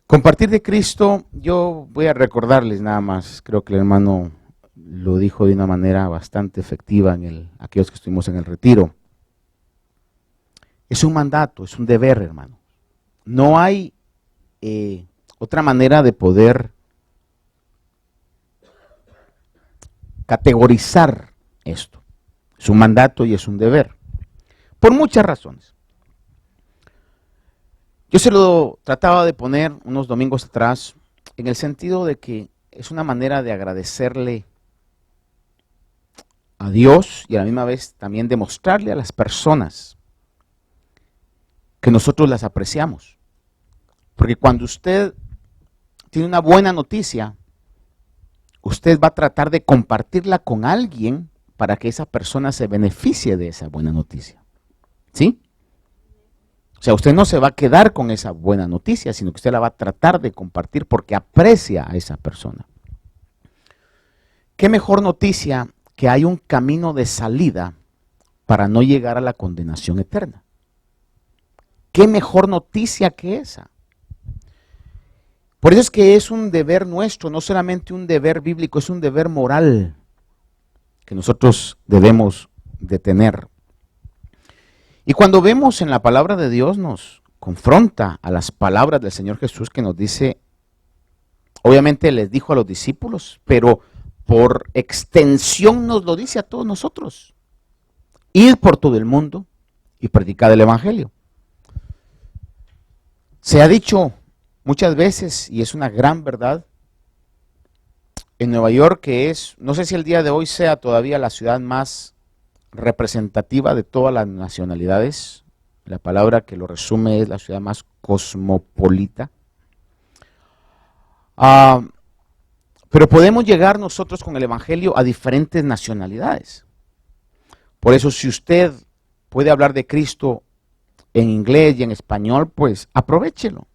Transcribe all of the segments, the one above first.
Compartir de Cristo, yo voy a recordarles nada más, creo que el hermano lo dijo de una manera bastante efectiva en aquellos que estuvimos en el retiro. Es un mandato, es un deber, hermano. No hay otra manera de poder categorizar esto. Es un mandato y es un deber, por muchas razones. Yo se lo trataba de poner unos domingos atrás en el sentido de que es una manera de agradecerle a Dios y a la misma vez también demostrarle a las personas que nosotros las apreciamos. Porque cuando usted tiene una buena noticia, usted va a tratar de compartirla con alguien para que esa persona se beneficie de esa buena noticia. ¿Sí? O sea, usted no se va a quedar con esa buena noticia, sino que usted la va a tratar de compartir porque aprecia a esa persona. ¿Qué mejor noticia que hay un camino de salida para no llegar a la condenación eterna? ¿Qué mejor noticia que esa? Por eso es que es un deber nuestro, no solamente un deber bíblico, es un deber moral que nosotros debemos de tener. Y cuando vemos en la palabra de Dios nos confronta a las palabras del Señor Jesús que nos dice, obviamente les dijo a los discípulos, pero por extensión nos lo dice a todos nosotros. Id por todo el mundo y predicad el evangelio. Se ha dicho muchas veces, y es una gran verdad, en Nueva York, que es, no sé si el día de hoy sea todavía la ciudad más representativa de todas las nacionalidades. La palabra que lo resume es la ciudad más cosmopolita. Pero podemos llegar nosotros con el evangelio a diferentes nacionalidades. Por eso, si usted puede hablar de Cristo en inglés y en español, pues aprovéchelo.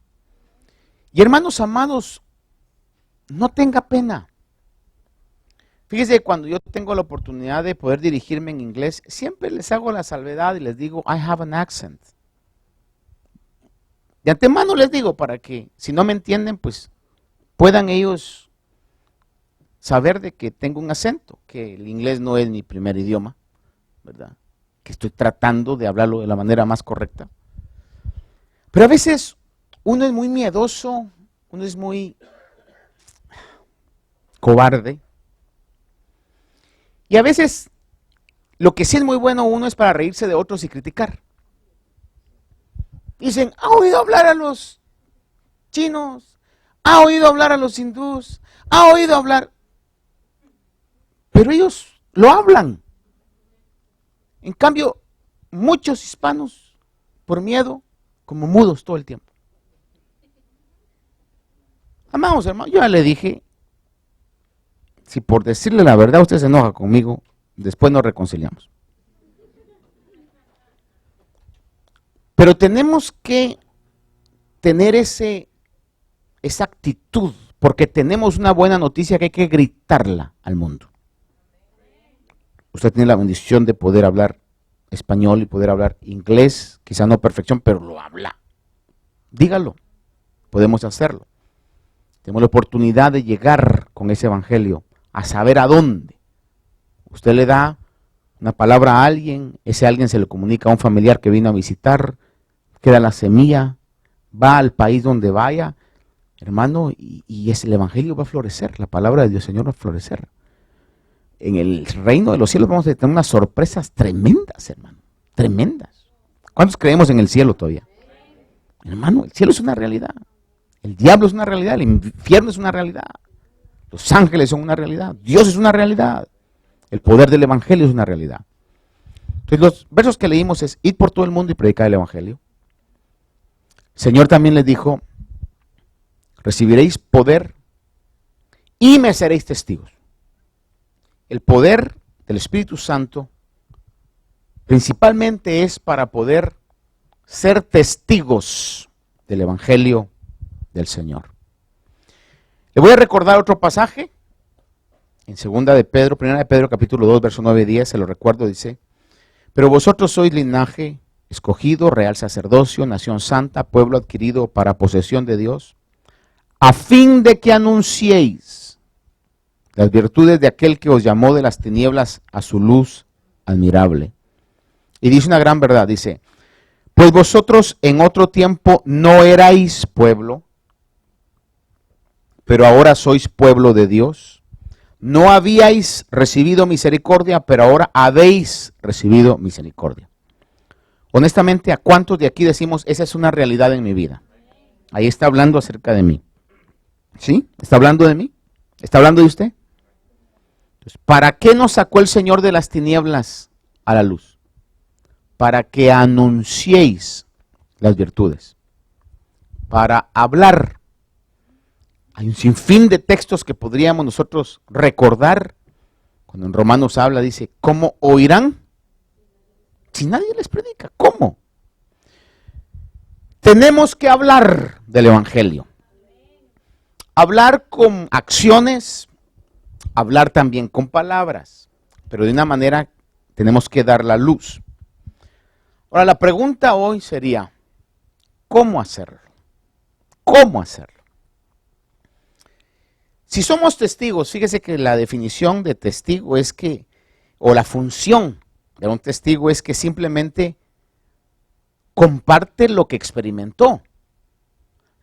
Y hermanos amados, no tenga pena. Fíjese, cuando yo tengo la oportunidad de poder dirigirme en inglés, siempre les hago la salvedad y les digo, I have an accent. De antemano les digo para que, si no me entienden, pues puedan ellos saber de que tengo un acento, que el inglés no es mi primer idioma, ¿verdad? Que estoy tratando de hablarlo de la manera más correcta. Pero a veces uno es muy miedoso, uno es muy cobarde. Y a veces lo que sí es muy bueno uno es para reírse de otros y criticar. Dicen, ¿ha oído hablar a los chinos? ¿Ha oído hablar a los hindús? ¿Ha oído hablar? Pero ellos lo hablan. En cambio, muchos hispanos, por miedo, como mudos todo el tiempo. Amados hermanos, yo ya le dije, si por decirle la verdad usted se enoja conmigo, después nos reconciliamos. Pero tenemos que tener esa actitud, porque tenemos una buena noticia que hay que gritarla al mundo. Usted tiene la bendición de poder hablar español y poder hablar inglés, quizá no a perfección, pero lo habla. Dígalo, podemos hacerlo. Tenemos la oportunidad de llegar con ese evangelio a saber a dónde. Usted le da una palabra a alguien, ese alguien se lo comunica a un familiar que vino a visitar, queda la semilla, va al país donde vaya, hermano, y el evangelio va a florecer, la palabra de Dios Señor va a florecer. En el reino de los cielos vamos a tener unas sorpresas tremendas, hermano, tremendas. ¿Cuántos creemos en el cielo todavía? Hermano, el cielo es una realidad, el diablo es una realidad, el infierno es una realidad. Los ángeles son una realidad, Dios es una realidad, el poder del evangelio es una realidad. Entonces los versos que leímos es, id por todo el mundo y predicad el evangelio. El Señor también les dijo, recibiréis poder y me seréis testigos. El poder del Espíritu Santo principalmente es para poder ser testigos del evangelio del Señor. Le voy a recordar otro pasaje, en 2 de Pedro, 1 de Pedro capítulo 2, verso 9 y 10, se lo recuerdo, dice, pero vosotros sois linaje escogido, real sacerdocio, nación santa, pueblo adquirido para posesión de Dios, a fin de que anunciéis las virtudes de aquel que os llamó de las tinieblas a su luz admirable. Y dice una gran verdad, dice, pues vosotros en otro tiempo no erais pueblo, pero ahora sois pueblo de Dios. No habíais recibido misericordia, pero ahora habéis recibido misericordia. Honestamente, ¿a cuántos de aquí decimos, esa es una realidad en mi vida? Ahí está hablando acerca de mí. ¿Sí? ¿Está hablando de mí? ¿Está hablando de usted? Entonces, ¿para qué nos sacó el Señor de las tinieblas a la luz? Para que anunciéis las virtudes. Para hablar. Hay un sinfín de textos que podríamos nosotros recordar. Cuando en Romanos habla, dice, ¿cómo oirán? Si nadie les predica, ¿cómo? Tenemos que hablar del Evangelio. Hablar con acciones, hablar también con palabras, pero de una manera tenemos que dar la luz. Ahora, la pregunta hoy sería, ¿cómo hacerlo? ¿Cómo hacerlo? Si somos testigos, fíjese que la definición de testigo es que, o la función de un testigo es que simplemente comparte lo que experimentó,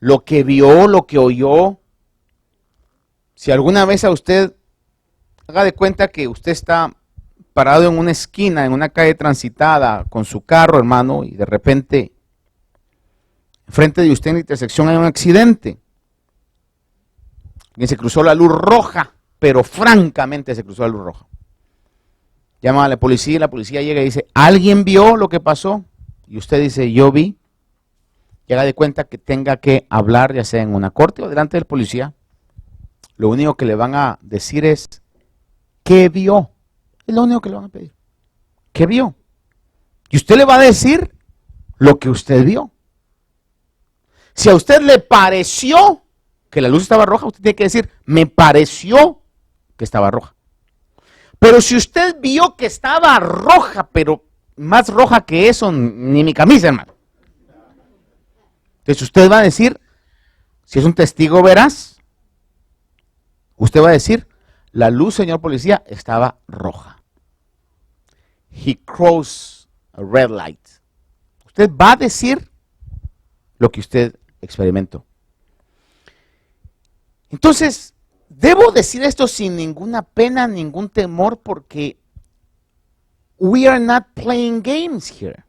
lo que vio, lo que oyó. Si alguna vez a usted, haga de cuenta que usted está parado en una esquina, en una calle transitada, con su carro, hermano, y de repente, enfrente de usted en la intersección hay un accidente. Y se cruzó la luz roja, pero francamente se cruzó la luz roja. Llama a la policía y la policía llega y dice, ¿alguien vio lo que pasó? Y usted dice, yo vi. Y haga de cuenta que tenga que hablar, ya sea en una corte o delante del policía. Lo único que le van a decir es, ¿qué vio? Es lo único que le van a pedir. ¿Qué vio? Y usted le va a decir lo que usted vio. Si a usted le pareció que la luz estaba roja, usted tiene que decir, me pareció que estaba roja. Pero si usted vio que estaba roja, pero más roja que eso, ni mi camisa, hermano. Entonces usted va a decir, si es un testigo veraz, usted va a decir, la luz, señor policía, estaba roja. He crossed a red light. Usted va a decir lo que usted experimentó. Entonces, debo decir esto sin ninguna pena, ningún temor, porque we are not playing games here.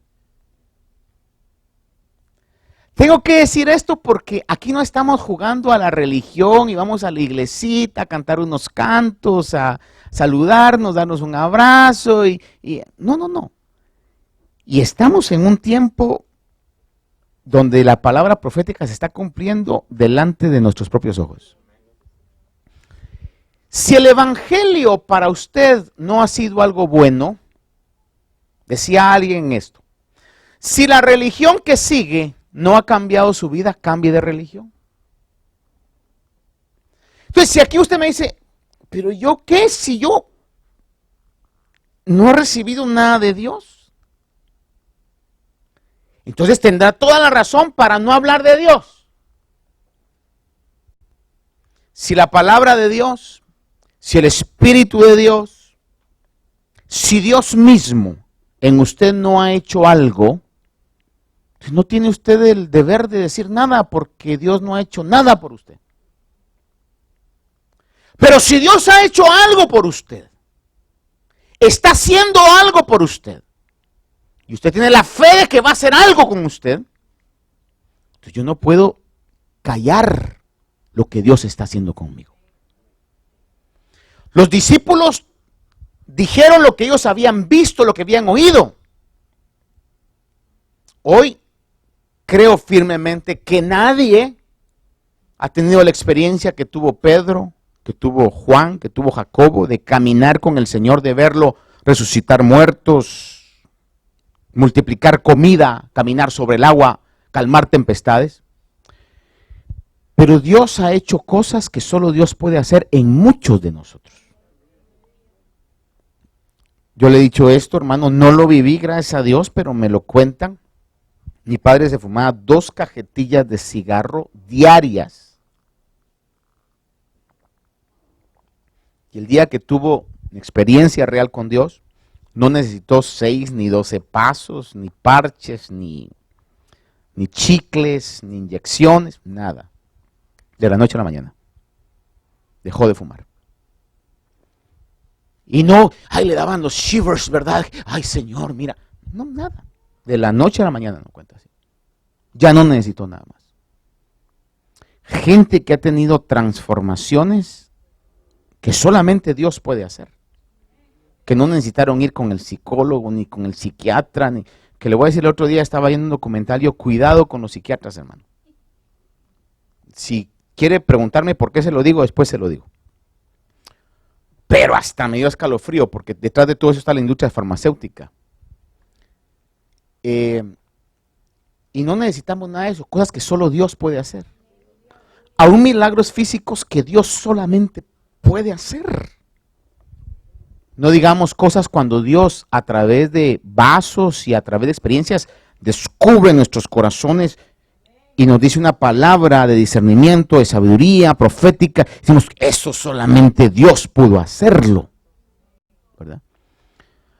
Tengo que decir esto porque aquí no estamos jugando a la religión y vamos a la iglesita a cantar unos cantos, a saludarnos, darnos un abrazo y no. Y estamos en un tiempo donde la palabra profética se está cumpliendo delante de nuestros propios ojos. Si el evangelio para usted no ha sido algo bueno, decía alguien esto, si la religión que sigue no ha cambiado su vida, cambie de religión. Entonces, si aquí usted me dice, pero yo qué, si yo no he recibido nada de Dios, entonces tendrá toda la razón para no hablar de Dios. Si la palabra de Dios, si el Espíritu de Dios, si Dios mismo en usted no ha hecho algo, no tiene usted el deber de decir nada porque Dios no ha hecho nada por usted. Pero si Dios ha hecho algo por usted, está haciendo algo por usted, y usted tiene la fe de que va a hacer algo con usted, entonces yo no puedo callar lo que Dios está haciendo conmigo. Los discípulos dijeron lo que ellos habían visto, lo que habían oído. Hoy creo firmemente que nadie ha tenido la experiencia que tuvo Pedro, que tuvo Juan, que tuvo Jacobo, de caminar con el Señor, de verlo resucitar muertos, multiplicar comida, caminar sobre el agua, calmar tempestades. Pero Dios ha hecho cosas que solo Dios puede hacer en muchos de nosotros. Yo le he dicho esto, hermano, no lo viví, gracias a Dios, pero me lo cuentan. Mi padre se fumaba 2 cajetillas de cigarro diarias Y el día que tuvo experiencia real con Dios, no necesitó 6 ni 12 pasos, ni parches, ni chicles, ni inyecciones, nada. De la noche a la mañana. Dejó de fumar. Y no, ay, le daban los shivers, ¿verdad? Ay, Señor, mira. No, nada. De la noche a la mañana, no cuenta así. Ya no necesitó nada más. Gente que ha tenido transformaciones que solamente Dios puede hacer. Que no necesitaron ir con el psicólogo, ni con el psiquiatra, ni... Que le voy a decir, el otro día estaba viendo un documentario, cuidado con los psiquiatras, hermano. Si quiere preguntarme por qué se lo digo, después se lo digo. Pero hasta me dio escalofrío, porque detrás de todo eso está la industria farmacéutica. Y no necesitamos nada de eso, cosas que solo Dios puede hacer. Aún milagros físicos que Dios solamente puede hacer. No digamos cosas cuando Dios a través de vasos y a través de experiencias descubre nuestros corazones y nos dice una palabra de discernimiento, de sabiduría profética. Decimos, eso solamente Dios pudo hacerlo, ¿verdad?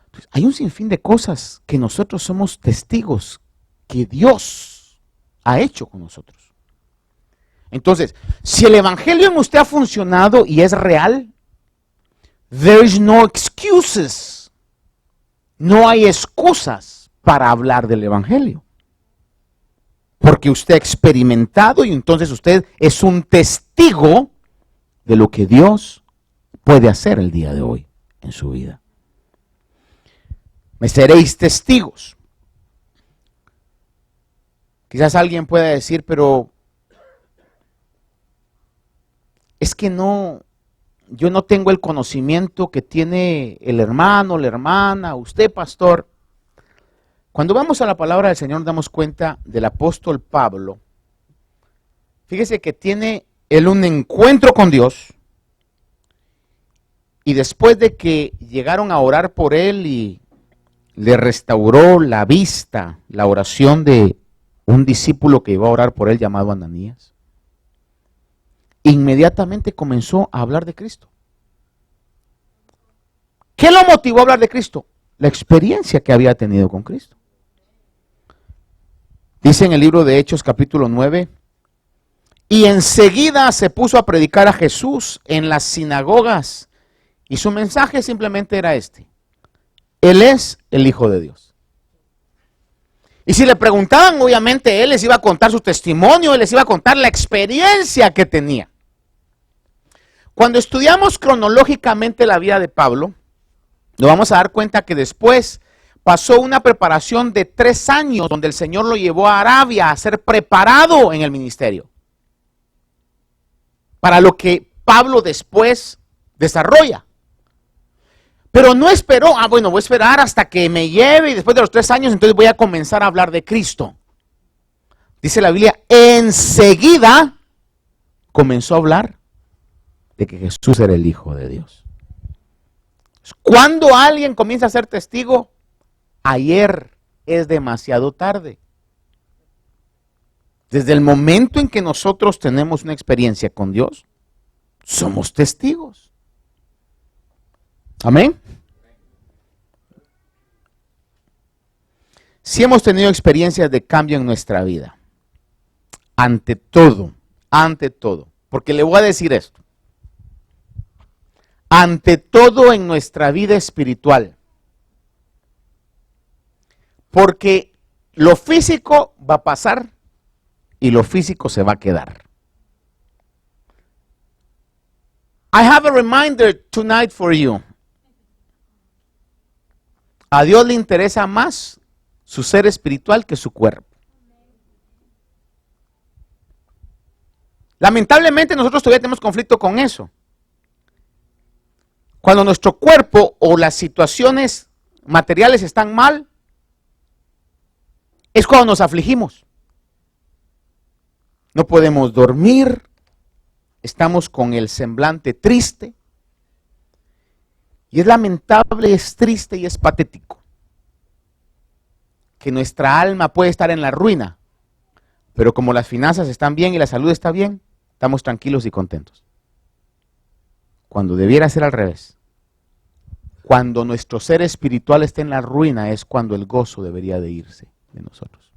Entonces, hay un sinfín de cosas que nosotros somos testigos que Dios ha hecho con nosotros. Entonces, si el evangelio en usted ha funcionado y es real, there is no excuses. No hay excusas para hablar del evangelio. Porque usted ha experimentado y entonces usted es un testigo de lo que Dios puede hacer el día de hoy en su vida. Me seréis testigos. Quizás alguien pueda decir, pero es que yo no tengo el conocimiento que tiene el hermano, la hermana, usted, pastor. Cuando vamos a la palabra del Señor nos damos cuenta del apóstol Pablo. Fíjese que tiene él un encuentro con Dios y después de que llegaron a orar por él y le restauró la vista, la oración de un discípulo que iba a orar por él llamado Ananías, inmediatamente comenzó a hablar de Cristo. ¿Qué lo motivó a hablar de Cristo? La experiencia que había tenido con Cristo. Dice en el libro de Hechos capítulo 9, y enseguida se puso a predicar a Jesús en las sinagogas y su mensaje simplemente era este: Él es el Hijo de Dios. Y si le preguntaban, obviamente Él les iba a contar su testimonio, Él les iba a contar la experiencia que tenía. Cuando estudiamos cronológicamente la vida de Pablo, nos vamos a dar cuenta que después pasó una preparación de 3 años donde el Señor lo llevó a Arabia a ser preparado en el ministerio. Para lo que Pablo después desarrolla. Pero no esperó, bueno, voy a esperar hasta que me lleve y después de los 3 años entonces voy a comenzar a hablar de Cristo. Dice la Biblia, enseguida comenzó a hablar de que Jesús era el Hijo de Dios. Cuando alguien comienza a ser testigo, ayer es demasiado tarde. Desde el momento en que nosotros tenemos una experiencia con Dios, somos testigos. Amén. Si hemos tenido experiencias de cambio en nuestra vida, ante todo, porque le voy a decir esto, ante todo en nuestra vida espiritual, porque lo físico va a pasar y lo físico se va a quedar. I have a reminder tonight for you. A Dios le interesa más su ser espiritual que su cuerpo. Lamentablemente nosotros todavía tenemos conflicto con eso. Cuando nuestro cuerpo o las situaciones materiales están mal, es cuando nos afligimos. No podemos dormir, estamos con el semblante triste. Y es lamentable, es triste y es patético que nuestra alma puede estar en la ruina, pero como las finanzas están bien y la salud está bien, estamos tranquilos y contentos. cuando debiera ser al revés. Cuando nuestro ser espiritual esté en la ruina es cuando el gozo debería de irse de nosotros.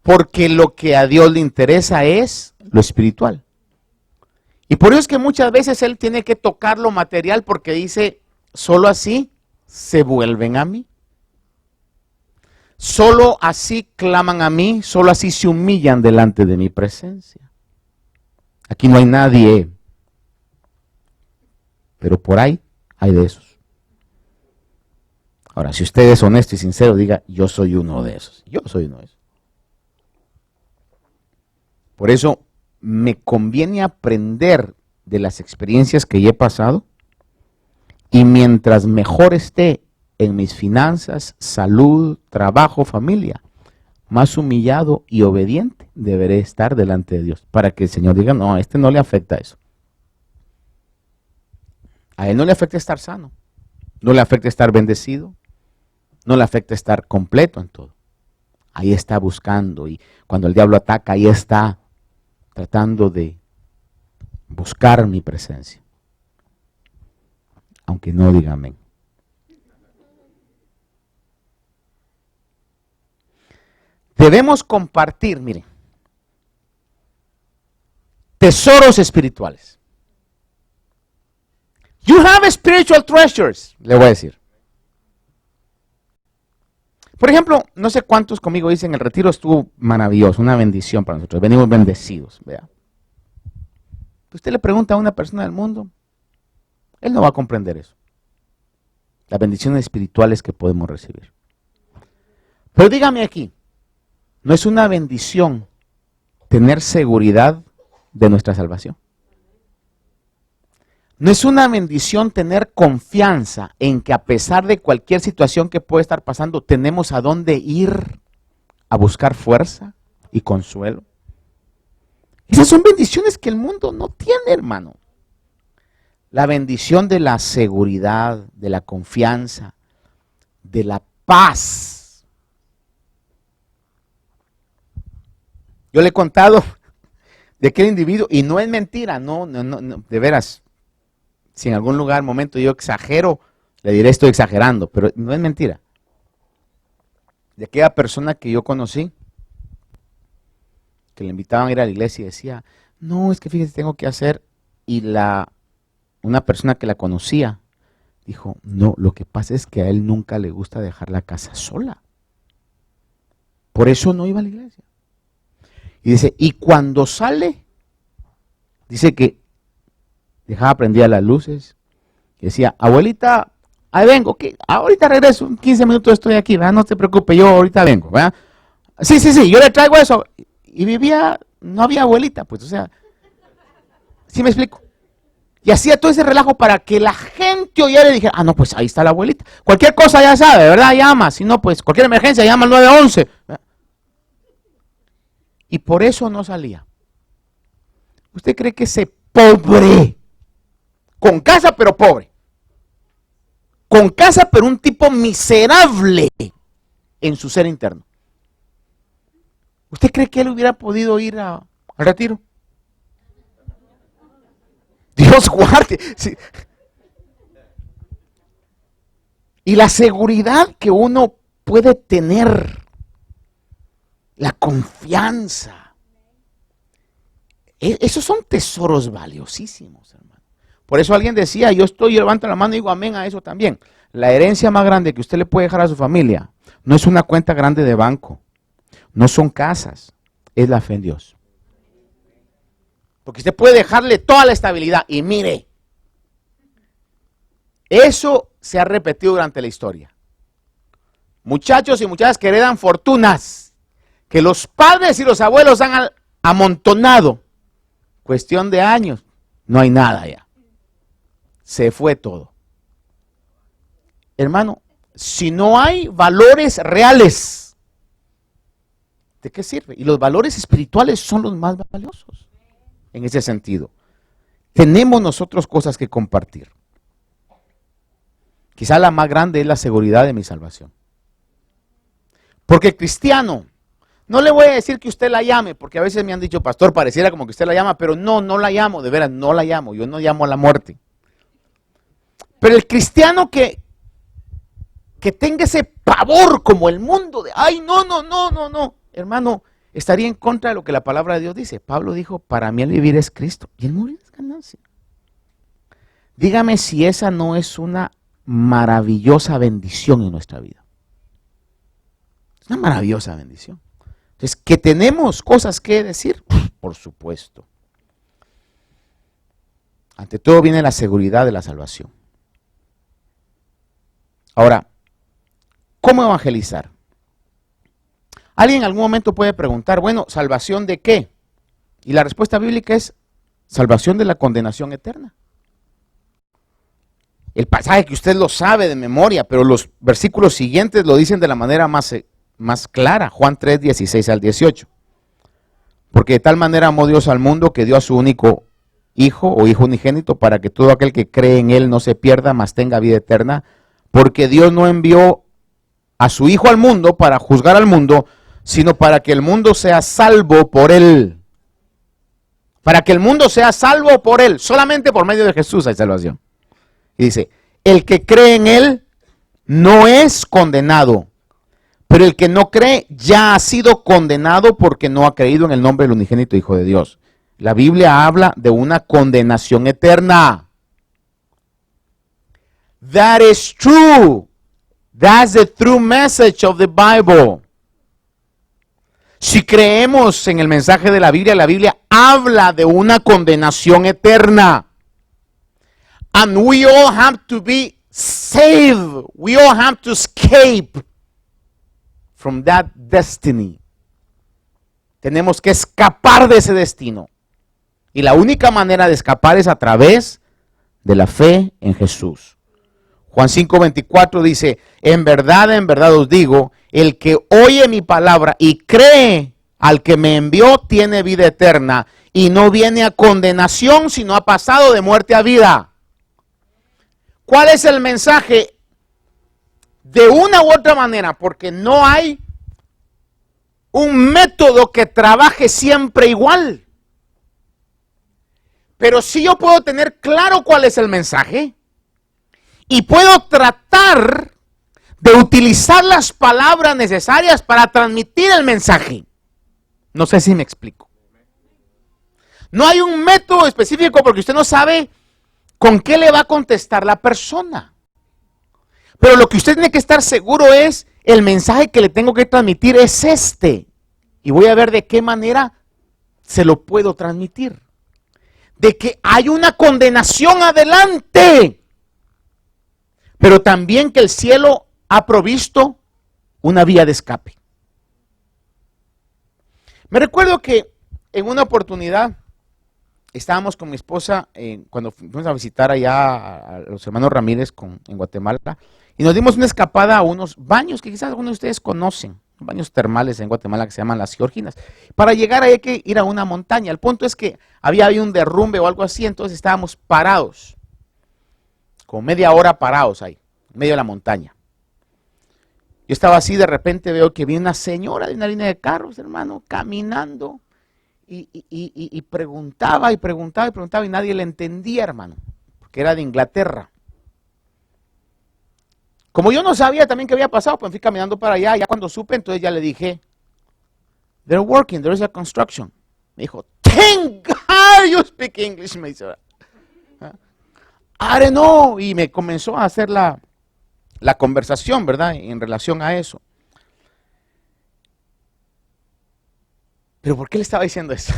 Porque lo que a Dios le interesa es lo espiritual. Y por eso es que muchas veces Él tiene que tocar lo material porque dice, solo así se vuelven a mí. Solo así claman a mí, solo así se humillan delante de mi presencia. Aquí no hay nadie, pero por ahí hay de esos. Ahora, si usted es honesto y sincero, diga, yo soy uno de esos. Yo soy uno de esos. Por eso me conviene aprender de las experiencias que ya he pasado y mientras mejor esté en mis finanzas, salud, trabajo, familia, más humillado y obediente deberé estar delante de Dios para que el Señor diga, no, a este no le afecta eso. A él no le afecta estar sano, no le afecta estar bendecido, no le afecta estar completo en todo. Ahí está buscando y cuando el diablo ataca, ahí está tratando de buscar mi presencia. Aunque no diga amén. Debemos compartir, miren, tesoros espirituales. You have spiritual treasures, le voy a decir. Por ejemplo, no sé cuántos conmigo dicen, el retiro estuvo maravilloso, una bendición para nosotros, venimos bendecidos, ¿vea? Usted le pregunta a una persona del mundo, él no va a comprender eso. Las bendiciones espirituales que podemos recibir. Pero dígame aquí, ¿no es una bendición tener seguridad de nuestra salvación? ¿No es una bendición tener confianza en que a pesar de cualquier situación que pueda estar pasando, tenemos a dónde ir a buscar fuerza y consuelo? Esas son bendiciones que el mundo no tiene, hermano. La bendición de la seguridad, de la confianza, de la paz. Yo le he contado de aquel individuo, y no es mentira, no, de veras. Si en algún lugar, momento yo exagero, le diré estoy exagerando, pero no es mentira. De aquella persona que yo conocí, que le invitaban a ir a la iglesia y decía, no, es que fíjese, tengo que hacer, y una persona que la conocía dijo, no, lo que pasa es que a él nunca le gusta dejar la casa sola. Por eso no iba a la iglesia. Y dice, y cuando sale, dice que dejaba prendidas las luces y decía, abuelita, ahí vengo, ahorita regreso, en 15 minutos estoy aquí, ¿verdad? No te preocupes, yo ahorita vengo, ¿verdad? Sí, yo le traigo eso. Y vivía, no había abuelita, pues, o sea, ¿sí me explico? Y hacía todo ese relajo para que la gente oyera y dijera, ah, no, pues ahí está la abuelita. Cualquier cosa ya sabe, ¿verdad? Llama, si no, pues cualquier emergencia llama al 911. ¿Verdad? Y por eso no salía. ¿Usted cree que ese pobre, con casa pero pobre, con casa pero un tipo miserable en su ser interno, ¿usted cree que él hubiera podido ir al retiro? Dios guarde. Sí. Y la seguridad que uno puede tener, la confianza, esos son tesoros valiosísimos, hermano. Por eso alguien decía, yo levanto la mano y digo amén a eso también. La herencia más grande que usted le puede dejar a su familia no es una cuenta grande de banco, no son casas, es la fe en Dios. Porque usted puede dejarle toda la estabilidad. Y mire, eso se ha repetido durante la historia. Muchachos y muchachas que heredan fortunas, que los padres y los abuelos han amontonado. Cuestión de años, no hay nada ya. Se fue todo. Hermano, si no hay valores reales, ¿de qué sirve? Y los valores espirituales son los más valiosos. En ese sentido, tenemos nosotros cosas que compartir. Quizá la más grande es la seguridad de mi salvación. Porque el cristiano No le voy a decir que usted la llame, porque a veces me han dicho, pastor, pareciera como que usted la llama, pero no, no la llamo, de veras, no la llamo, yo no llamo a la muerte. Pero el cristiano que tenga ese pavor como el mundo de, ay, no, no, no, no, no, hermano, estaría en contra de lo que la palabra de Dios dice. Pablo dijo, para mí el vivir es Cristo y el morir es ganancia. Dígame si esa no es una maravillosa bendición en nuestra vida. Es una maravillosa bendición. Entonces, ¿que tenemos cosas que decir? Por supuesto. Ante todo viene la seguridad de la salvación. Ahora, ¿cómo evangelizar? Alguien en algún momento puede preguntar, bueno, ¿salvación de qué? Y la respuesta bíblica es salvación de la condenación eterna. El pasaje que usted lo sabe de memoria, pero los versículos siguientes lo dicen de la manera más clara, Juan 3, 16 al 18. Porque de tal manera amó Dios al mundo que dio a su único hijo o hijo unigénito para que todo aquel que cree en él no se pierda, mas tenga vida eterna. Porque Dios no envió a su hijo al mundo para juzgar al mundo, sino para que el mundo sea salvo por él. Para que el mundo sea salvo por él. Solamente por medio de Jesús hay salvación. Y dice, el que cree en él no es condenado, pero el que no cree ya ha sido condenado porque no ha creído en el nombre del unigénito Hijo de Dios. La Biblia habla de una condenación eterna. That is true. That's the true message of the Bible. Si creemos en el mensaje de la Biblia habla de una condenación eterna. And we all have to be saved. We all have to escape from that destiny. Tenemos que escapar de ese destino. Y la única manera de escapar es a través de la fe en Jesús. Juan 5:24 dice, en verdad os digo, el que oye mi palabra y cree al que me envió tiene vida eterna y no viene a condenación, sino ha pasado de muerte a vida. ¿Cuál es el mensaje? De una u otra manera, porque no hay un método que trabaje siempre igual. Pero sí yo puedo tener claro cuál es el mensaje y puedo tratar de utilizar las palabras necesarias para transmitir el mensaje. No sé si me explico. No hay un método específico porque usted no sabe con qué le va a contestar la persona. Pero lo que usted tiene que estar seguro es, el mensaje que le tengo que transmitir es este. Y voy a ver de qué manera se lo puedo transmitir. De que hay una condenación adelante. Pero también que el cielo ha provisto una vía de escape. Me recuerdo que en una oportunidad estábamos con mi esposa cuando fuimos a visitar allá a los hermanos Ramírez en Guatemala y nos dimos una escapada a unos baños que quizás algunos de ustedes conocen, baños termales en Guatemala que se llaman Las Georginas. Para llegar ahí hay que ir a una montaña. El punto es que había un derrumbe o algo así, entonces estábamos parados, como media hora parados ahí, en medio de la montaña. Yo estaba así, de repente veo que viene una señora de una línea de carros, hermano, caminando. Y preguntaba y nadie le entendía, hermano, porque era de Inglaterra. Como yo no sabía también qué había pasado, pues fui caminando para allá. Ya cuando supe, entonces ya le dije, they're working, there is a construction. Me dijo, thank God you speak English, me dice. I don't know. Y me comenzó a hacer la conversación, ¿verdad? En relación a eso. ¿Pero por qué le estaba diciendo eso?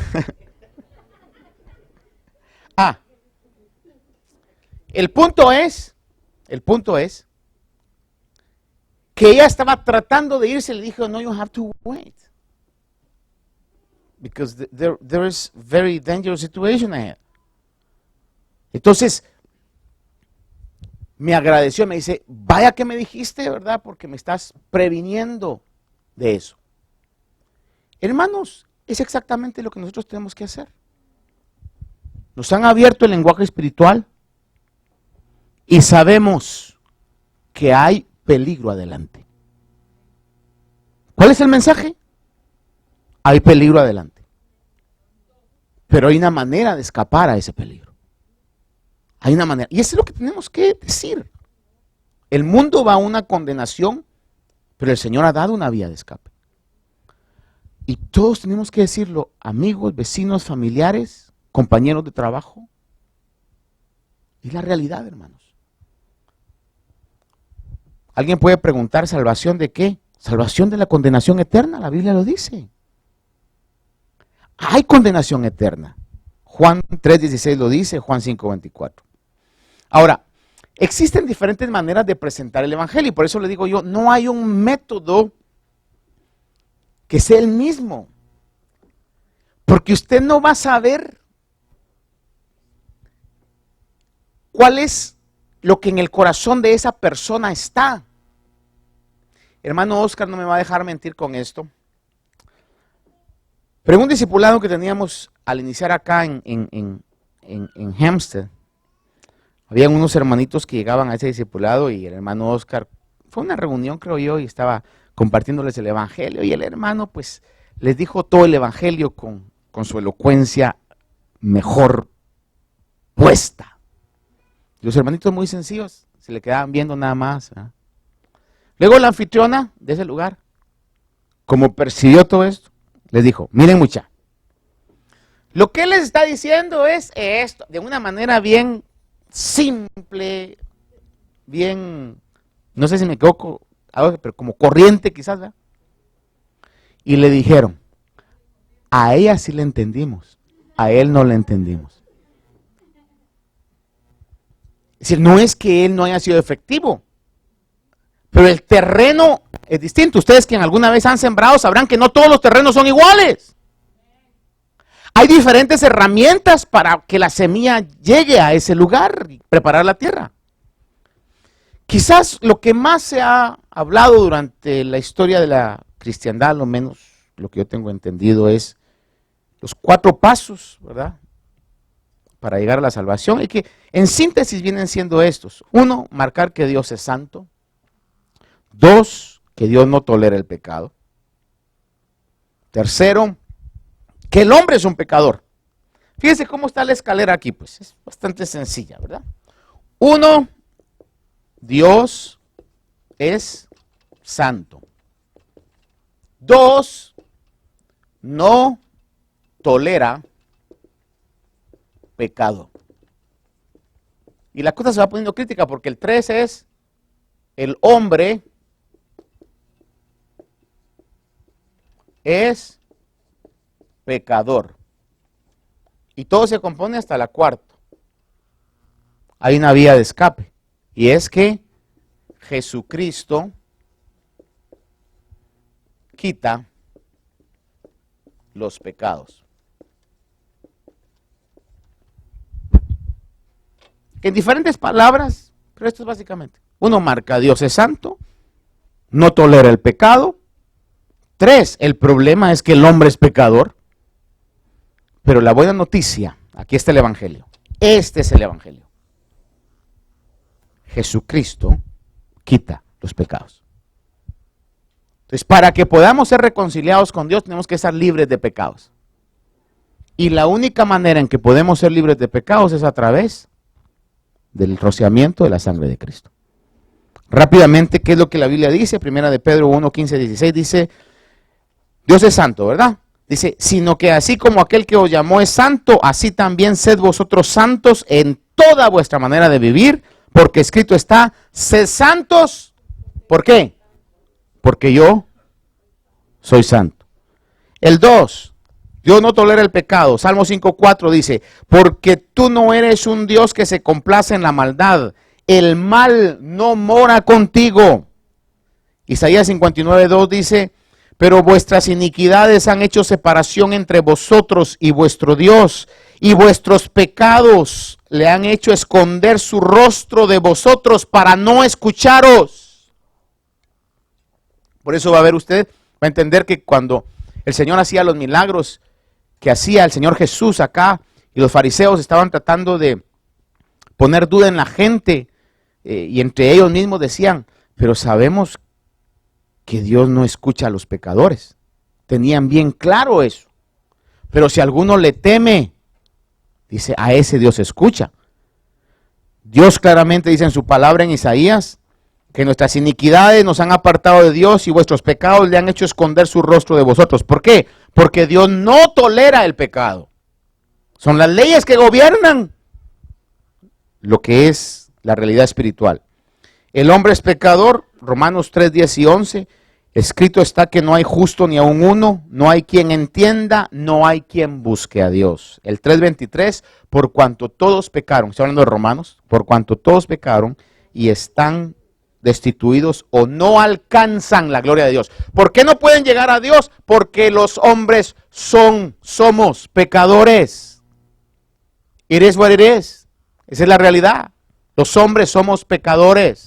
El punto es que ella estaba tratando de irse y le dijo, no, you have to wait. Because there is very dangerous situation ahead. Entonces, me agradeció, me dice, vaya que me dijiste, ¿verdad? Porque me estás previniendo de eso. Hermanos, es exactamente lo que nosotros tenemos que hacer. Nos han abierto el lenguaje espiritual y sabemos que hay peligro adelante. ¿Cuál es el mensaje? hay peligro adelante. Pero hay una manera de escapar a ese peligro. Hay una manera. Y eso es lo que tenemos que decir. El mundo va a una condenación, pero el Señor ha dado una vía de escape. Y todos tenemos que decirlo, amigos, vecinos, familiares, compañeros de trabajo. Es la realidad, hermanos. Alguien puede preguntar, ¿salvación de qué? Salvación de la condenación eterna, la Biblia lo dice. Hay condenación eterna. Juan 3:16 lo dice, Juan 5:24. Ahora, existen diferentes maneras de presentar el evangelio y por eso le digo yo, no hay un método que sea el mismo. Porque usted no va a saber cuál es lo que en el corazón de esa persona está. Hermano Oscar no me va a dejar mentir con esto. Pero en un discipulado que teníamos al iniciar acá en Hempstead, habían unos hermanitos que llegaban a ese discipulado y el hermano Oscar, fue una reunión creo yo, y estaba compartiéndoles el evangelio y el hermano pues les dijo todo el evangelio con su elocuencia mejor puesta. Y los hermanitos muy sencillos se le quedaban viendo nada más, ¿verdad? Luego la anfitriona de ese lugar, como percibió todo esto, les dijo, miren mucha, lo que él les está diciendo es esto, de una manera bien simple, bien, no sé si me equivoco, pero como corriente quizás, ¿verdad? Y le dijeron, a ella sí le entendimos, a él no le entendimos. Es decir, no es que él no haya sido efectivo, pero el terreno es distinto. Ustedes que alguna vez han sembrado sabrán que no todos los terrenos son iguales. Hay diferentes herramientas para que la semilla llegue a ese lugar y preparar la tierra. Quizás lo que más se ha hablado durante la historia de la cristiandad, lo menos lo que yo tengo entendido, es los 4 pasos, ¿verdad?, para llegar a la salvación, y que en síntesis vienen siendo estos. 1, marcar que Dios es santo. 2, que Dios no tolera el pecado. 3, que el hombre es un pecador. Fíjense cómo está la escalera aquí, pues es bastante sencilla, ¿verdad? 1, Dios es santo. 2, no tolera pecado. Y la cosa se va poniendo crítica porque el 3 es el hombre es pecador. Y todo se compone hasta la 4. Hay una vía de escape. Y es que Jesucristo quita los pecados. En diferentes palabras, pero esto es básicamente. 1, marca Dios es santo, no tolera el pecado. 3, el problema es que el hombre es pecador. Pero la buena noticia, aquí está el evangelio. Este es el evangelio. Jesucristo quita los pecados. Entonces, para que podamos ser reconciliados con Dios, tenemos que estar libres de pecados. Y la única manera en que podemos ser libres de pecados es a través del rociamiento de la sangre de Cristo. Rápidamente, ¿qué es lo que la Biblia dice? Primera de Pedro 1, 15, 16 dice, Dios es santo, ¿verdad? Dice, sino que así como aquel que os llamó es santo, así también sed vosotros santos en toda vuestra manera de vivir, porque escrito está, sed santos. ¿Por qué? Porque yo soy santo. El 2, Dios no tolera el pecado. Salmo 5:4 dice, porque tú no eres un Dios que se complace en la maldad. El mal no mora contigo. Isaías 59:2 dice, pero vuestras iniquidades han hecho separación entre vosotros y vuestro Dios, y vuestros pecados le han hecho esconder su rostro de vosotros para no escucharos. Por eso va a ver usted, va a entender que cuando el Señor hacía los milagros que hacía el Señor Jesús acá, y los fariseos estaban tratando de poner duda en la gente, y entre ellos mismos decían, pero sabemos que Dios no escucha a los pecadores. tenían bien claro eso. Pero si alguno le teme, dice, a ese Dios escucha. Dios claramente dice en su palabra en Isaías que nuestras iniquidades nos han apartado de Dios y vuestros pecados le han hecho esconder su rostro de vosotros. ¿Por qué? Porque Dios no tolera el pecado. Son las leyes que gobiernan lo que es la realidad espiritual. El hombre es pecador, Romanos 3, 10 y 11. Escrito está que no hay justo ni aun uno, no hay quien entienda, no hay quien busque a Dios. El 3:23, por cuanto todos pecaron, estoy hablando de Romanos, por cuanto todos pecaron y están destituidos o no alcanzan la gloria de Dios. ¿Por qué no pueden llegar a Dios? Porque los hombres somos pecadores. It is what it is. Esa es la realidad. Los hombres somos pecadores.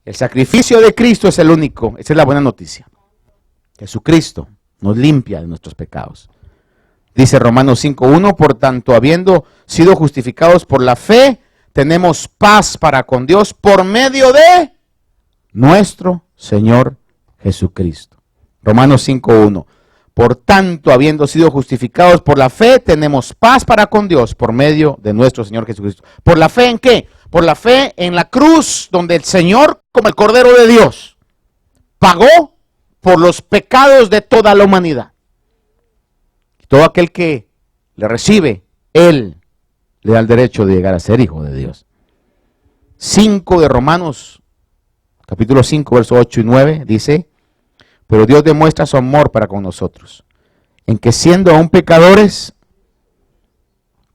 El sacrificio de Cristo es el único, esa es la buena noticia. Jesucristo nos limpia de nuestros pecados. Dice Romanos 5:1, por tanto, habiendo sido justificados por la fe, tenemos paz para con Dios por medio de nuestro Señor Jesucristo. Romanos 5:1, por tanto, habiendo sido justificados por la fe, tenemos paz para con Dios por medio de nuestro Señor Jesucristo. ¿Por la fe en qué? Por la fe en la cruz, donde el Señor, como el Cordero de Dios, pagó por los pecados de toda la humanidad. Todo aquel que le recibe, Él le da el derecho de llegar a ser hijo de Dios. 5 de Romanos, capítulo 5, versos 8 y 9, dice, pero Dios demuestra su amor para con nosotros, en que siendo aún pecadores,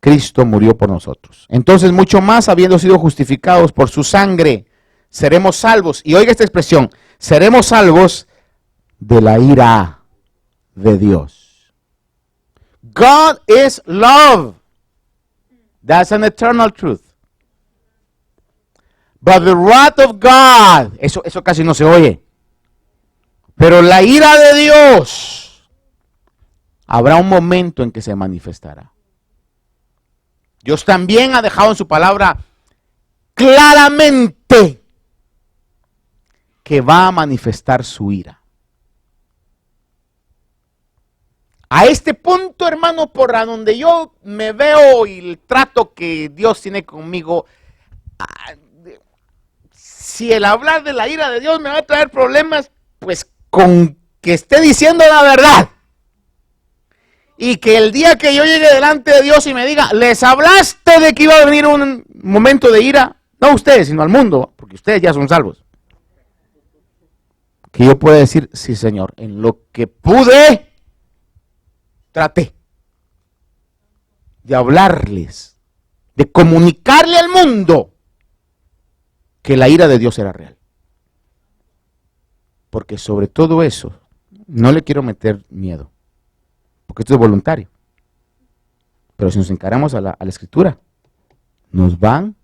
Cristo murió por nosotros. Entonces, mucho más, habiendo sido justificados por su sangre, seremos salvos. Y oiga esta expresión, seremos salvos de la ira de Dios. God is love. That's an eternal truth. But the wrath of God, eso casi no se oye. Pero la ira de Dios, habrá un momento en que se manifestará. Dios también ha dejado en su palabra claramente que va a manifestar su ira. A este punto, hermano, por donde yo me veo y el trato que Dios tiene conmigo, si el hablar de la ira de Dios me va a traer problemas, pues con que esté diciendo la verdad. Y que el día que yo llegue delante de Dios y me diga, les hablaste de que iba a venir un momento de ira, no a ustedes, sino al mundo, porque ustedes ya son salvos. Que yo pueda decir, sí Señor, en lo que pude, traté de hablarles, de comunicarle al mundo que la ira de Dios era real. Porque sobre todo eso, no le quiero meter miedo. Porque esto es voluntario. Pero si nos encaramos a la escritura, nos van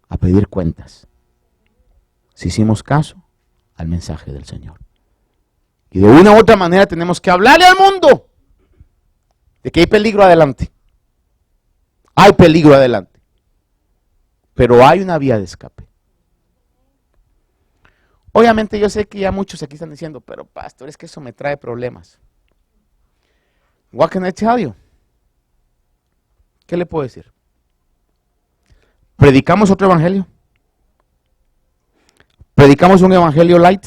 a pedir cuentas. Si hicimos caso al mensaje del Señor. Y de una u otra manera tenemos que hablarle al mundo de que hay peligro adelante. Hay peligro adelante. Pero hay una vía de escape. Obviamente yo sé que ya muchos aquí están diciendo, pero pastor, es que eso me trae problemas. What can I tell you? ¿Qué le puedo decir? ¿Predicamos otro evangelio? ¿Predicamos un evangelio light?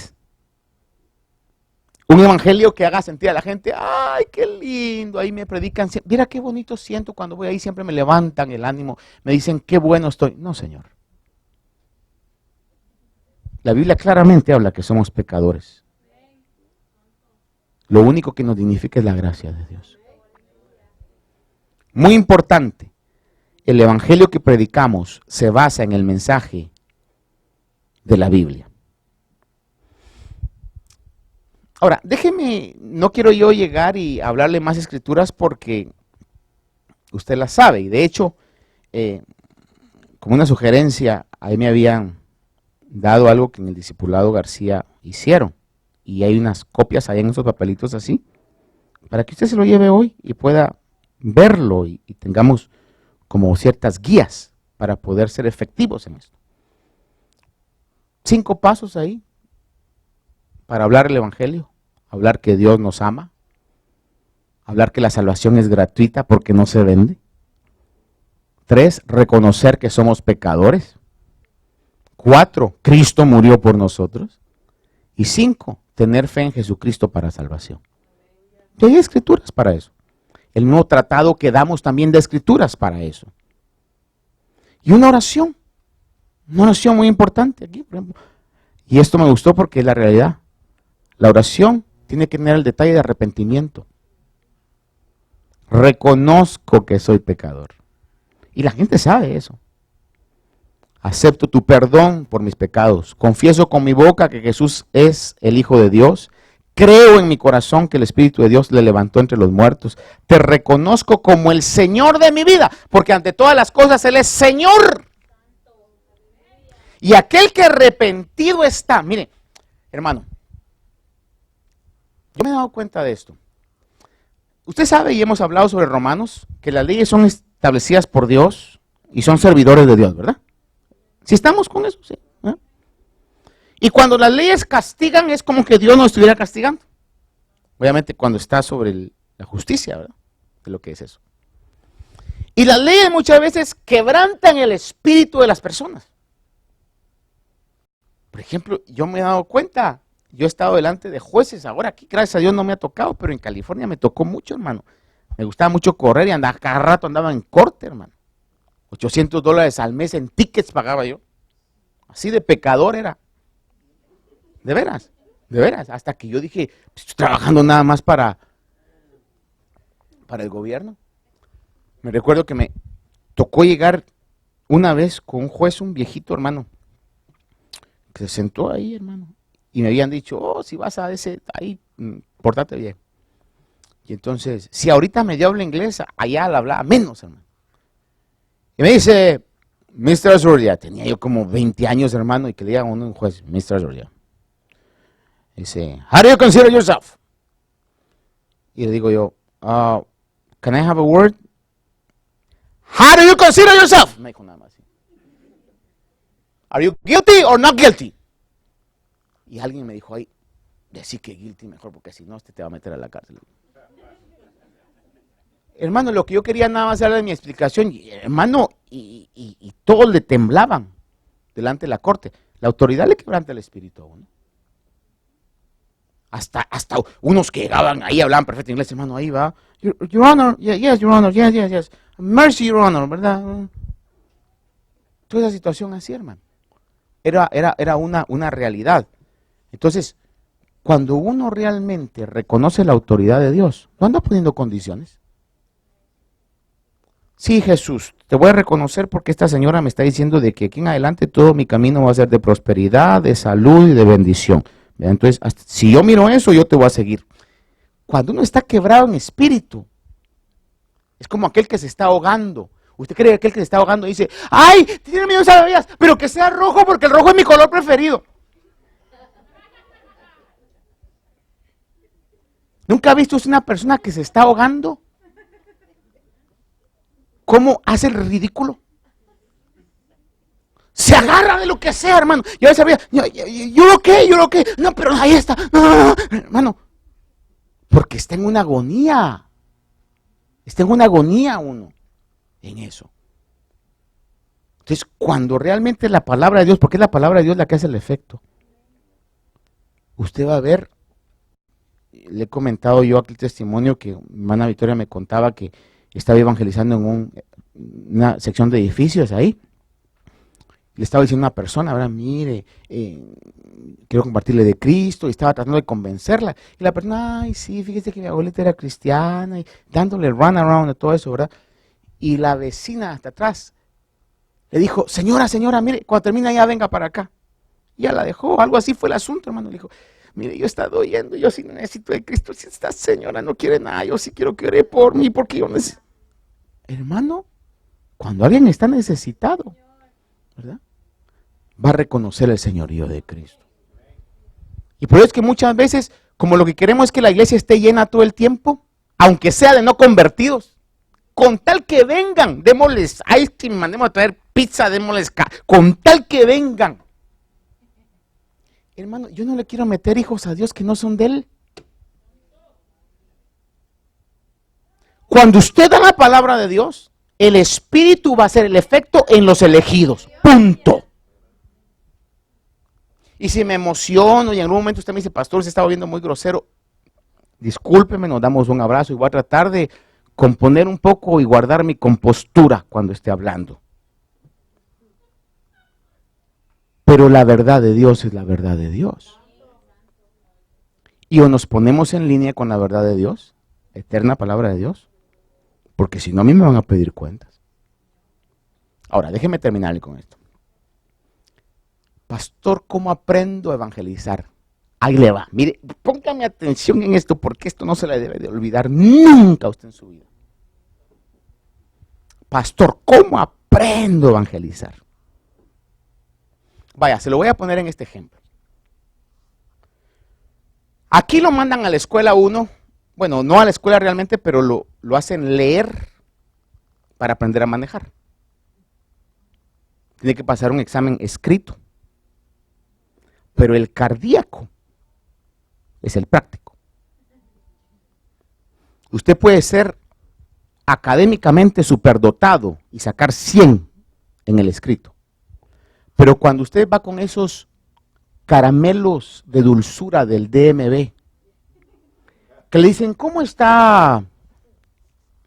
Un evangelio que haga sentir a la gente, ay, qué lindo, ahí me predican. Mira qué bonito siento cuando voy ahí, siempre me levantan el ánimo, me dicen qué bueno estoy. No, Señor. La Biblia claramente habla que somos pecadores. Lo único que nos dignifica es la gracia de Dios. Muy importante, el evangelio que predicamos se basa en el mensaje de la Biblia. Ahora, déjeme, no quiero yo llegar y hablarle más escrituras porque usted las sabe. Y de hecho, como una sugerencia, ahí me habían dado algo que en el discipulado García hicieron. Y hay unas copias ahí en esos papelitos así, para que usted se lo lleve hoy y pueda verlo y tengamos como ciertas guías para poder ser efectivos en esto. 5 pasos ahí para hablar el evangelio hablar que Dios nos ama, hablar que la salvación es gratuita porque no se vende. 3, reconocer que somos pecadores. 4, Cristo murió por nosotros. Y 5, tener fe en Jesucristo para salvación. Y hay escrituras para eso. El nuevo tratado que damos también de escrituras para eso. Y una oración muy importante aquí, por ejemplo. Y esto me gustó porque es la realidad. La oración tiene que tener el detalle de arrepentimiento. Reconozco que soy pecador. Y la gente sabe eso. Acepto tu perdón por mis pecados. Confieso con mi boca que Jesús es el Hijo de Dios. Creo en mi corazón que el Espíritu de Dios le levantó entre los muertos. Te reconozco como el Señor de mi vida, porque ante todas las cosas Él es Señor. Y aquel que arrepentido está, mire, hermano, yo me he dado cuenta de esto. Usted sabe, y hemos hablado sobre Romanos, que las leyes son establecidas por Dios y son servidores de Dios, ¿verdad? Si estamos con eso, sí. ¿Eh? Y cuando las leyes castigan es como que Dios nos estuviera castigando. Obviamente cuando está sobre la justicia, ¿verdad? De lo que es eso. Y las leyes muchas veces quebrantan el espíritu de las personas. Por ejemplo, yo me he dado cuenta, yo he estado delante de jueces, ahora aquí gracias a Dios no me ha tocado, pero en California me tocó mucho, hermano. Me gustaba mucho correr y andaba, cada rato andaba en corte, hermano. $800 al mes en tickets pagaba yo. Así de pecador era. De veras, hasta que yo dije, estoy trabajando nada más para el gobierno. Me recuerdo que me tocó llegar una vez con un juez, un viejito, hermano, que se sentó ahí, hermano, y me habían dicho, oh, si vas a ese, ahí, pórtate bien. Y entonces, si ahorita medio habla inglés, allá la hablaba menos, hermano. Y me dice, Mr. Azurdia, tenía yo como 20 años, hermano, y que le diga a un juez, Mr. Azurdia. Dice, how do you consider yourself? Y le digo yo, can I have a word? How do you consider yourself? Me dijo nada más. Are you guilty or not guilty? Y alguien me dijo ahí, decir que guilty mejor, porque si no, te va a meter a la cárcel. Hermano, lo que yo quería nada más era de mi explicación, hermano, y todos le temblaban delante de la corte. La autoridad le quebranta el espíritu a uno. Hasta unos que llegaban ahí, hablaban perfecto inglés, hermano, ahí va. Your Honor, yes, Your Honor, yes. Mercy, Your Honor, ¿verdad? Toda esa situación así, hermano. Era una realidad. Entonces, cuando uno realmente reconoce la autoridad de Dios, no anda poniendo condiciones. Sí, Jesús, te voy a reconocer porque esta señora me está diciendo de que aquí en adelante todo mi camino va a ser de prosperidad, de salud y de bendición. Entonces, si yo miro eso, yo te voy a seguir. Cuando uno está quebrado en espíritu, es como aquel que se está ahogando. Usted cree que aquel que se está ahogando dice, ¡ay, tiene miedo de salvavidas! Pero que sea rojo porque el rojo es mi color preferido. ¿Nunca ha visto usted una persona que se está ahogando? ¿Cómo hace el ridículo? Se agarra de lo que sea, hermano. Yo sabía, yo lo que, no, pero ahí está. No, hermano, porque está en una agonía. Está en una agonía uno, en eso. Entonces, cuando realmente la palabra de Dios, porque es la palabra de Dios la que hace el efecto, usted va a ver, le he comentado yo aquí el testimonio que hermana Victoria me contaba que estaba evangelizando en una sección de edificios ahí. Le estaba diciendo a una persona, ahora mire, quiero compartirle de Cristo, y estaba tratando de convencerla. Y la persona, ay, sí, fíjese que mi abuelita era cristiana, y dándole el run around de todo eso, ¿verdad? Y la vecina hasta atrás le dijo, señora, mire, cuando termine ya venga para acá. Y ya la dejó, algo así fue el asunto, hermano. Le dijo, mire, yo he estado oyendo, yo sí necesito de Cristo, si esta señora no quiere nada, yo sí quiero que ore por mí, porque yo necesito. Hermano, cuando alguien está necesitado, ¿verdad? Va a reconocer el señorío de Cristo. Y por eso es que muchas veces, como lo que queremos es que la iglesia esté llena todo el tiempo, aunque sea de no convertidos, con tal que vengan, démosles ice cream, mandemos a traer pizza, démosles con tal que vengan. Hermano, yo no le quiero meter hijos a Dios que no son de Él. Cuando usted da la palabra de Dios, el Espíritu va a hacer el efecto en los elegidos. Punto. Y si me emociono y en algún momento usted me dice, pastor, se está volviendo muy grosero, discúlpeme, nos damos un abrazo y voy a tratar de componer un poco y guardar mi compostura cuando esté hablando. Pero la verdad de Dios es la verdad de Dios. Y o nos ponemos en línea con la verdad de Dios, eterna palabra de Dios, porque si no a mí me van a pedir cuentas. Ahora, déjeme terminarle con esto. Pastor, ¿cómo aprendo a evangelizar? Ahí le va. Mire, póngame atención en esto, porque esto no se le debe de olvidar nunca a usted en su vida. Pastor, ¿cómo aprendo a evangelizar? Vaya, se lo voy a poner en este ejemplo. Aquí lo mandan a la escuela uno, bueno, no a la escuela realmente, pero lo hacen leer para aprender a manejar. Tiene que pasar un examen escrito. Pero el cardíaco es el práctico. Usted puede ser académicamente superdotado y sacar 100 en el escrito. Pero cuando usted va con esos caramelos de dulzura del DMV, que le dicen, ¿cómo está,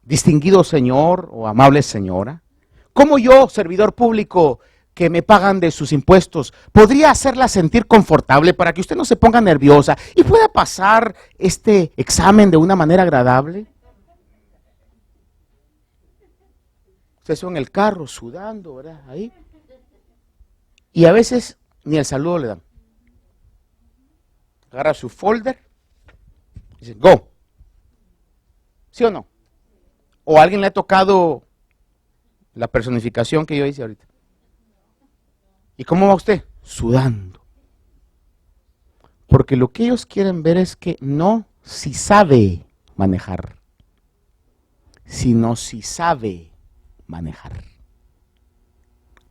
distinguido señor o amable señora? ¿Cómo yo, servidor público, que me pagan de sus impuestos, podría hacerla sentir confortable para que usted no se ponga nerviosa y pueda pasar este examen de una manera agradable? Usted está en el carro sudando, ¿verdad? Ahí. Y a veces ni el saludo le dan. Agarra su folder y dice, go. ¿Sí o no? ¿O a alguien le ha tocado la personificación que yo hice ahorita? ¿Y cómo va usted? Sudando. Porque lo que ellos quieren ver es que no si sabe manejar, sino si sabe manejar.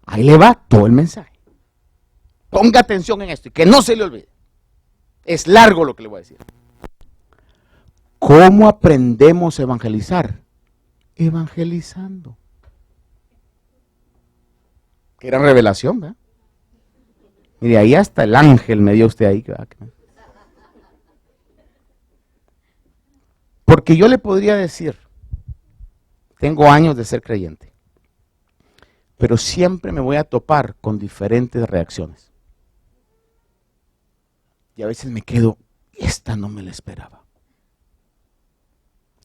Ahí le va todo el mensaje. Ponga atención en esto y que no se le olvide. Es largo lo que le voy a decir. ¿Cómo aprendemos a evangelizar? Evangelizando. Qué gran revelación, ¿verdad? Mire, ahí hasta el ángel me dio usted ahí. ¿Verdad? Porque yo le podría decir, tengo años de ser creyente, pero siempre me voy a topar con diferentes reacciones. Y a veces me quedo, esta no me la esperaba.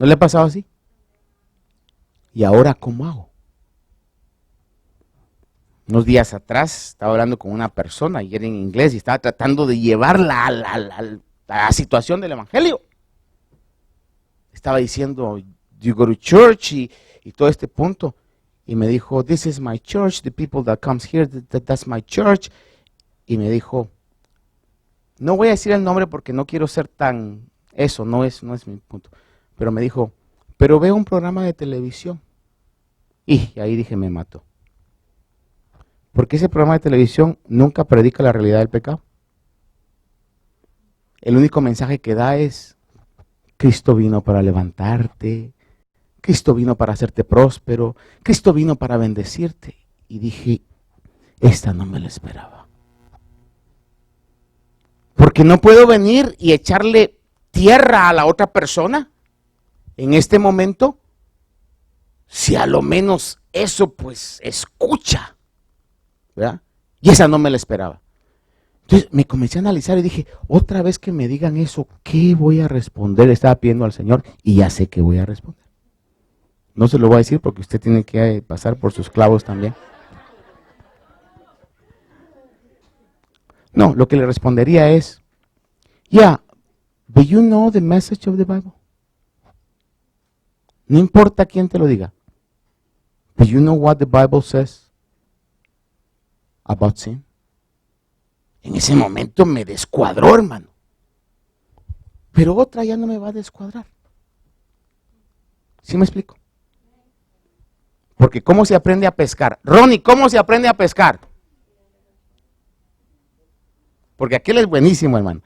¿No le ha pasado así? ¿Y ahora cómo hago? Unos días atrás estaba hablando con una persona y era en inglés y estaba tratando de llevarla a la situación del evangelio. Estaba diciendo, you go to church y todo este punto. Y me dijo, this is my church, the people that comes here, that's my church. Y me dijo, no voy a decir el nombre porque no quiero ser tan, eso no es mi punto. Pero me dijo, pero veo un programa de televisión. Y ahí dije, me mató. Porque ese programa de televisión nunca predica la realidad del pecado. El único mensaje que da es, Cristo vino para levantarte, Cristo vino para hacerte próspero, Cristo vino para bendecirte. Y dije, esta no me la esperaba. Porque no puedo venir y echarle tierra a la otra persona en este momento, si a lo menos eso pues escucha, ¿verdad? Y esa no me la esperaba. Entonces me comencé a analizar y dije, otra vez que me digan eso, ¿qué voy a responder? Estaba pidiendo al Señor y ya sé que voy a responder. No se lo voy a decir porque usted tiene que pasar por sus clavos también. No, lo que le respondería es, yeah, but you know the message of the Bible. No importa quién te lo diga. But you know what the Bible says about sin. En ese momento me descuadró, hermano. Pero otra ya no me va a descuadrar. ¿Sí me explico? Porque ¿cómo se aprende a pescar? Ronnie, ¿cómo se aprende a pescar? Porque aquel es buenísimo, hermano.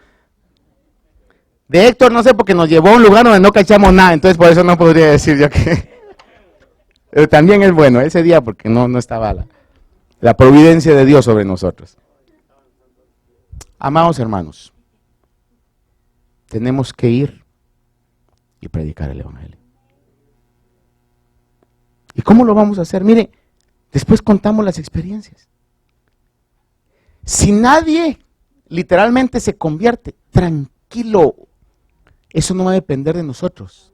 De Héctor no sé, porque nos llevó a un lugar donde no cachamos nada, entonces por eso no podría decir yo que... Pero también es bueno ese día porque no estaba la providencia de Dios sobre nosotros. Amados hermanos, tenemos que ir y predicar el Evangelio. ¿Y cómo lo vamos a hacer? Mire, después contamos las experiencias. Si nadie literalmente se convierte, tranquilo, eso no va a depender de nosotros.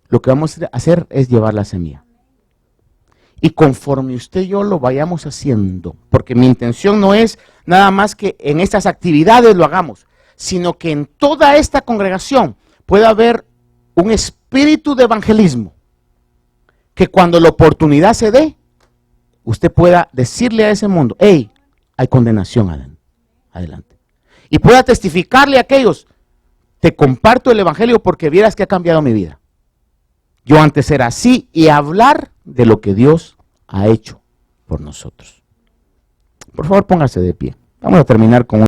Lo que vamos a hacer es llevar la semilla. Y conforme usted y yo lo vayamos haciendo, porque mi intención no es nada más que en estas actividades lo hagamos, sino que en toda esta congregación pueda haber un espíritu de evangelismo, que cuando la oportunidad se dé, usted pueda decirle a ese mundo, hey, hay condenación adelante. Y pueda testificarle a aquellos, te comparto el evangelio porque vieras que ha cambiado mi vida. Yo antes era así, y hablar de lo que Dios ha hecho por nosotros. Por favor, póngase de pie. Vamos a terminar con